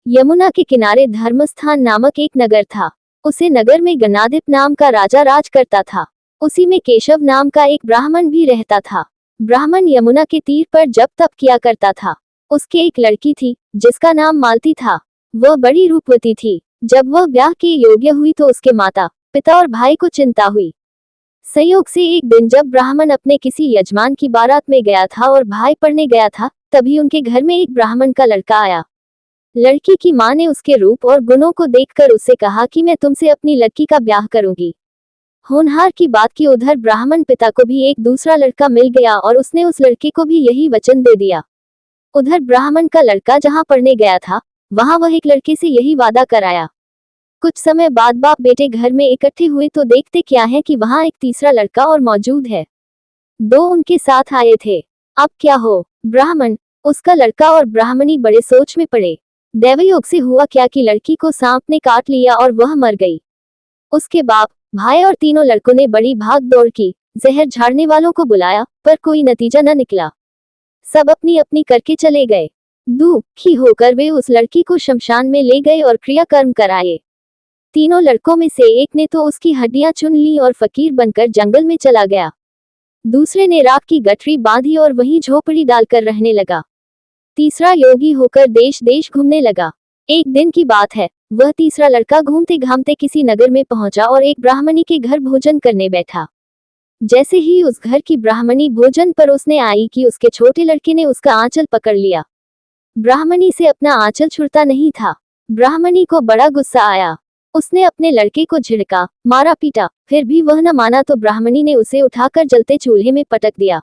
यमुना के किनारे धर्मस्थान नामक एक नगर था। उसे नगर में गणाधिप नाम का राजा राज करता था। उसी में केशव नाम का एक ब्राह्मण भी रहता था। ब्राह्मण यमुना के तीर पर जप तप किया करता था। उसके एक लड़की थी जिसका नाम मालती था। वह बड़ी रूपवती थी। जब वह ब्याह के योग्य हुई तो उसके माता पिता और भाई को चिंता हुई। संयोग से एक दिन जब ब्राह्मण अपने किसी यजमान की बारात में गया था और भाई पढ़ने गया था, तभी उनके घर में एक ब्राह्मण का लड़का आया। लड़की की मां ने उसके रूप और गुणों को देखकर उससे कहा कि मैं तुमसे अपनी लड़की का ब्याह करूंगी। होनहार की बात की उधर ब्राह्मण पिता को भी एक दूसरा लड़का मिल गया और उसने उस लड़के को भी यही वचन दे दिया। उधर ब्राह्मण का लड़का जहां पढ़ने गया था, वहां वह एक लड़के से यही वादा कराया। कुछ समय बाद बाप बेटे घर में इकट्ठे हुए तो देखते क्या है कि वहां एक तीसरा लड़का और मौजूद है। दो उनके साथ आए थे। अब क्या हो? ब्राह्मण, उसका लड़का और ब्राह्मणी बड़े सोच में पड़े। दैवयोग से हुआ क्या कि लड़की को सांप ने काट लिया और वह मर गई। उसके बाप, भाई और तीनों लड़कों ने बड़ी भाग दौड़ की, जहर झाड़ने वालों को बुलाया, पर कोई नतीजा न निकला। सब अपनी अपनी करके चले गए। दुखी होकर वे उस लड़की को शमशान में ले गए और क्रियाकर्म कराए। तीनों लड़कों में से एक ने तो उसकी हड्डियां चुन ली और फकीर बनकर जंगल में चला गया। दूसरे ने राख की गठरी बांधी और वहीं झोपड़ी डालकर रहने लगा। तीसरा योगी होकर देश देश घूमने लगा। एक दिन की बात है, वह तीसरा लड़का घूमते घामते किसी नगर में पहुंचा और एक ब्राह्मणी के घर भोजन करने बैठा। जैसे ही उस घर की ब्राह्मणी भोजन परोसने आई कि उसके छोटे लड़के ने उसका आंचल पकड़ लिया। ब्राह्मणी से अपना आंचल छुड़ता नहीं था। ब्राह्मणी को बड़ा गुस्सा आया। उसने अपने लड़के को झिड़का, मारा पीटा, फिर भी वह न माना तो ब्राह्मणी ने उसे उठाकर जलते चूल्हे में पटक दिया।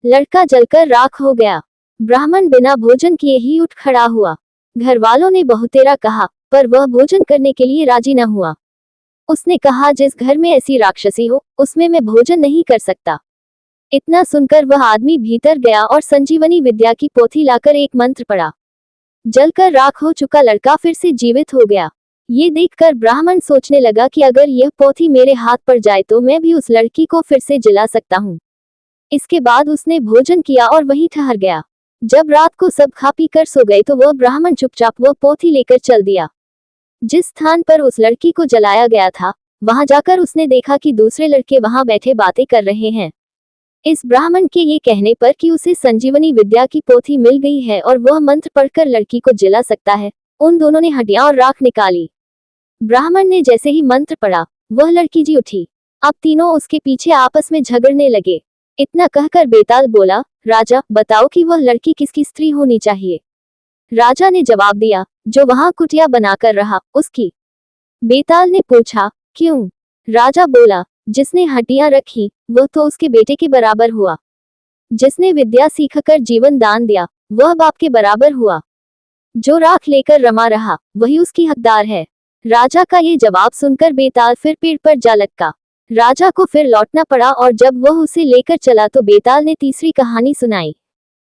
लड़का जलकर राख हो गया। ब्राह्मण बिना भोजन किए ही उठ खड़ा हुआ। घर वालों ने बहुतेरा कहा, पर वह भोजन करने के लिए राजी न हुआ। उसने कहा, जिस घर में ऐसी राक्षसी हो, उसमें मैं भोजन नहीं कर सकता। इतना सुनकर वह आदमी भीतर गया और संजीवनी विद्या की पोथी लाकर एक मंत्र पढ़ा। जलकर राख हो चुका लड़का फिर से जीवित हो गया। ये देखकर ब्राह्मण सोचने लगा कि अगर यह पोथी मेरे हाथ पर जाए तो मैं भी उस लड़की को फिर से जला सकता हूँ। इसके बाद उसने भोजन किया और वहीं ठहर गया। जब रात को सब खा पी कर सो गए तो वह ब्राह्मण चुपचाप वह पोथी लेकर चल दिया। जिस स्थान पर उस लड़की को जलाया गया था, वहां जाकर उसने देखा कि दूसरे लड़के वहां बैठे बातें कर रहे हैं। इस ब्राह्मण के ये कहने पर कि उसे संजीवनी विद्या की पोथी मिल गई है और वह मंत्र पढ़कर लड़की को जला सकता है, उन दोनों ने हड्डियां और राख निकाली। ब्राह्मण ने जैसे ही मंत्र पढ़ा, वह लड़की जी उठी। अब तीनों उसके पीछे आपस में झगड़ने लगे। इतना कहकर बेताल बोला, राजा, बताओ कि वह लड़की किसकी स्त्री होनी चाहिए। राजा ने जवाब दिया, जो वहां कुटिया बनाकर रहा, उसकी। बेताल ने पूछा, क्यों? राजा बोला, जिसने हड्डियां रखी, वह तो उसके बेटे के बराबर हुआ। जिसने विद्या सीखकर जीवन दान दिया, वह बाप के बराबर हुआ। जो राख लेकर रमा रहा, वही उसकी हकदार है। राजा का ये जवाब सुनकर बेताल फिर पेड़ पर जा लटका। राजा को फिर लौटना पड़ा और जब वह उसे लेकर चला तो बेताल ने तीसरी कहानी सुनाई।